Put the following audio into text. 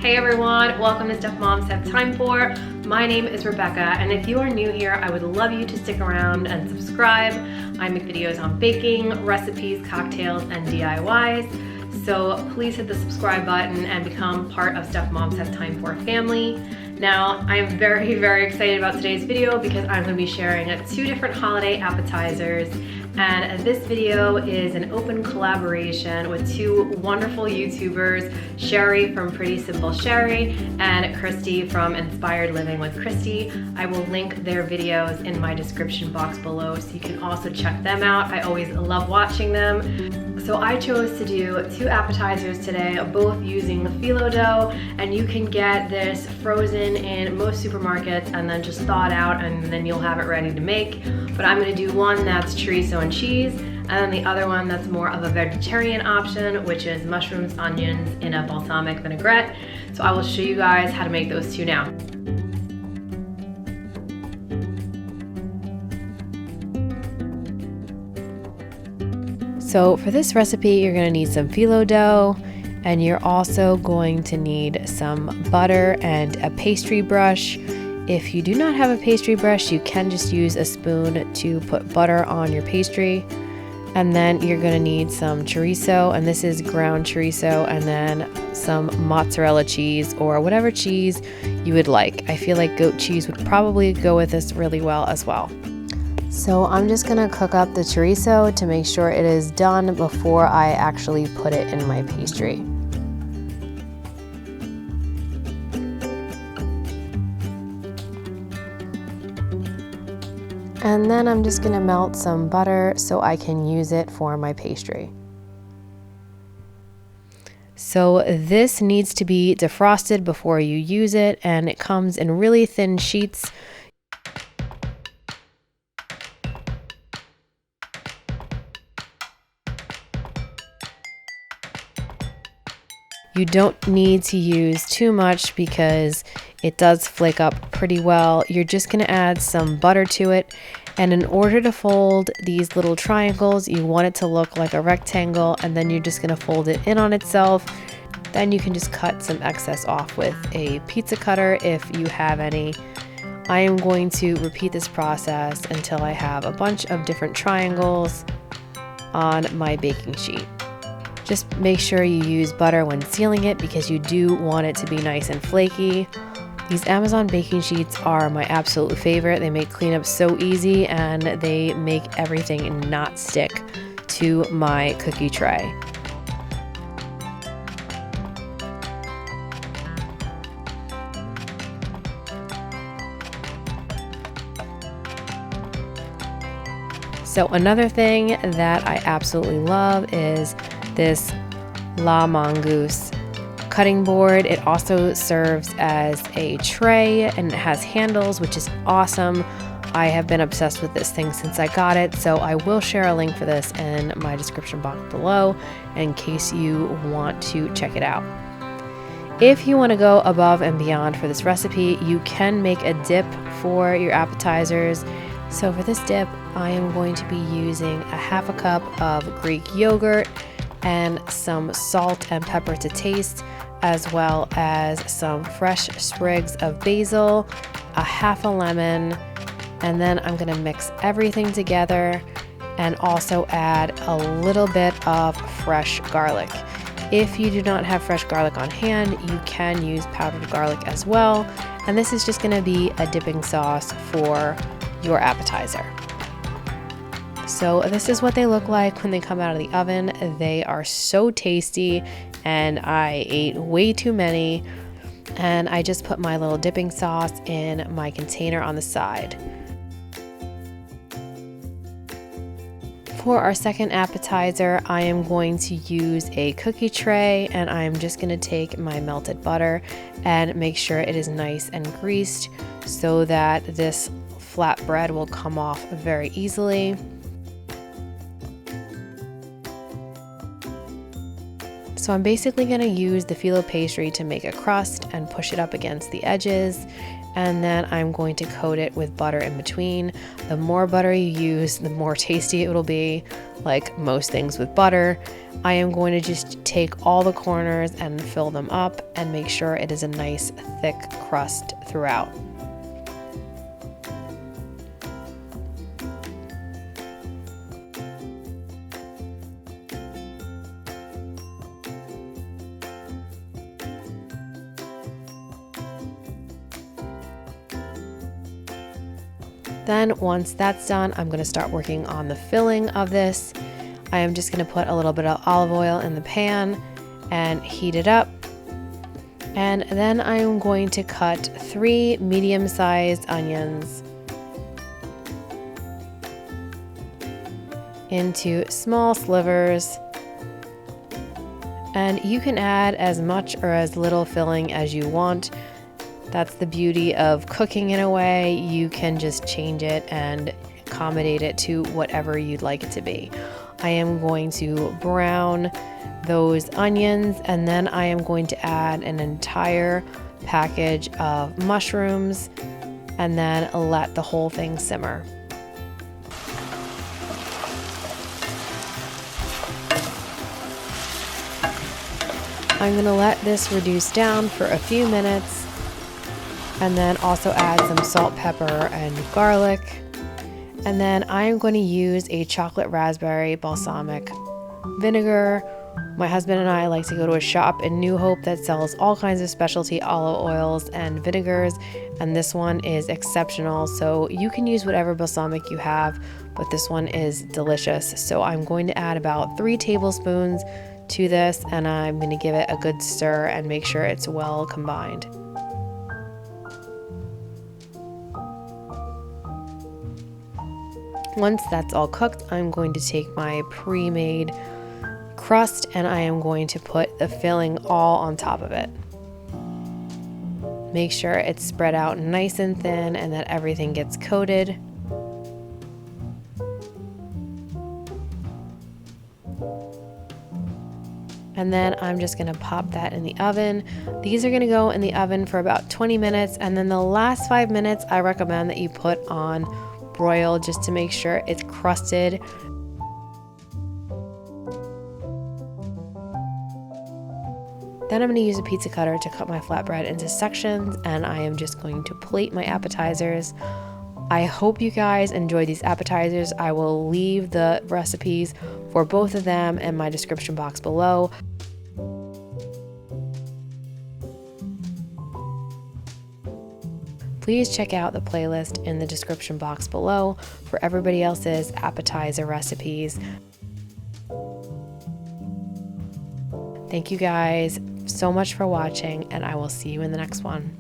Hey everyone, welcome to Stuff Moms Have Time For. My name is Rebecca, and if you are new here, I would love you to stick around and subscribe. I make videos on baking, recipes, cocktails, and DIYs. So please hit the subscribe button and become part of Stuff Moms Have Time For family. Now, I am very excited about today's video because I'm going to be sharing 2 different holiday appetizers. And this video is an open collaboration with 2 wonderful YouTubers, Sherry from Pretty Simple Sherry and Christy from Inspired Living with Christy. I will link their videos in my description box below so you can also check them out. I always love watching them. So I chose to do 2 appetizers today, both using the Phyllo Dough, and you can get this frozen in most supermarkets and then just thaw it out and then you'll have it ready to make. But I'm going to do one that's chorizo and cheese, and then the other one that's more of a vegetarian option, which is mushrooms, onions in a balsamic vinaigrette. So I will show you guys how to make those 2 now. So for this recipe, you're going to need some Phyllo Dough, and you're also going to need some butter and a pastry brush. If you do not have a pastry brush, you can just use a spoon to put butter on your pastry. And then you're going to need some chorizo, and this is ground chorizo, and then some mozzarella cheese or whatever cheese you would like. I feel like goat cheese would probably go with this really well as well. So I'm just going to cook up the chorizo to make sure it is done before I actually put it in my pastry. And then I'm just going to melt some butter so I can use it for my pastry. So this needs to be defrosted before you use it, and it comes in really thin sheets. You don't need to use too much because it does flake up pretty well. You're just going to add some butter to it, and in order to fold these little triangles, you want it to look like a rectangle, and then you're just going to fold it in on itself. Then you can just cut some excess off with a pizza cutter if you have any. I am going to repeat this process until I have a bunch of different triangles on my baking sheet. Just make sure you use butter when sealing it because you do want it to be nice and flaky. These Amazon baking sheets are my absolute favorite. They make cleanup so easy and they make everything not stick to my cookie tray. So another thing that I absolutely love is this La Mongoose cutting board. It also serves as a tray and it has handles, which is awesome. I have been obsessed with this thing since I got it, so I will share a link for this in my description box below in case you want to check it out. If you want to go above and beyond for this recipe, you can make a dip for your appetizers. So for this dip, I am going to be using a half a cup of Greek yogurt and some salt and pepper to taste, as well as some fresh sprigs of basil, a half a lemon, and then I'm going to mix everything together and also add a little bit of fresh garlic. If you do not have fresh garlic on hand, you can use powdered garlic as well, and this is just going to be a dipping sauce for your appetizer. So this is what they look like when they come out of the oven. They are so tasty, and I ate way too many, and I just put my little dipping sauce in my container on the side. For our second appetizer, I am going to use a cookie tray, and I'm just going to take my melted butter and make sure it is nice and greased so that this flatbread will come off very easily. So I'm basically going to use the phyllo pastry to make a crust and push it up against the edges. And then I'm going to coat it with butter in between. The more butter you use, the more tasty it will be, like most things with butter. I am going to just take all the corners and fill them up and make sure it is a nice thick crust throughout. Then once that's done, I'm going to start working on the filling of this. I am just going to put a little bit of olive oil in the pan and heat it up. And then I'm going to cut 3 medium-sized onions into small slivers. And you can add as much or as little filling as you want. That's the beauty of cooking in a way. You can just change it and accommodate it to whatever you'd like it to be. I am going to brown those onions, and then I am going to add an entire package of mushrooms and then let the whole thing simmer. I'm going to let this reduce down for a few minutes. And then also add some salt, pepper, and garlic. And then I am going to use a chocolate raspberry balsamic vinegar. My husband and I like to go to a shop in New Hope that sells all kinds of specialty olive oils and vinegars, and this one is exceptional. So you can use whatever balsamic you have, but this one is delicious. So I'm going to add about 3 tablespoons to this, and I'm going to give it a good stir and make sure it's well combined. Once that's all cooked, I'm going to take my pre-made crust and I am going to put the filling all on top of it. Make sure it's spread out nice and thin and that everything gets coated. And then I'm just going to pop that in the oven. These are going to go in the oven for about 20 minutes, and then the last 5 minutes I recommend that you put on broil just to make sure it's crusted. Then I'm going to use a pizza cutter to cut my flatbread into sections, and I am just going to plate my appetizers. I hope you guys enjoyed these appetizers. I will leave the recipes for both of them in my description box below. Please check out the playlist in the description box below for everybody else's appetizer recipes. Thank you guys so much for watching, and I will see you in the next one.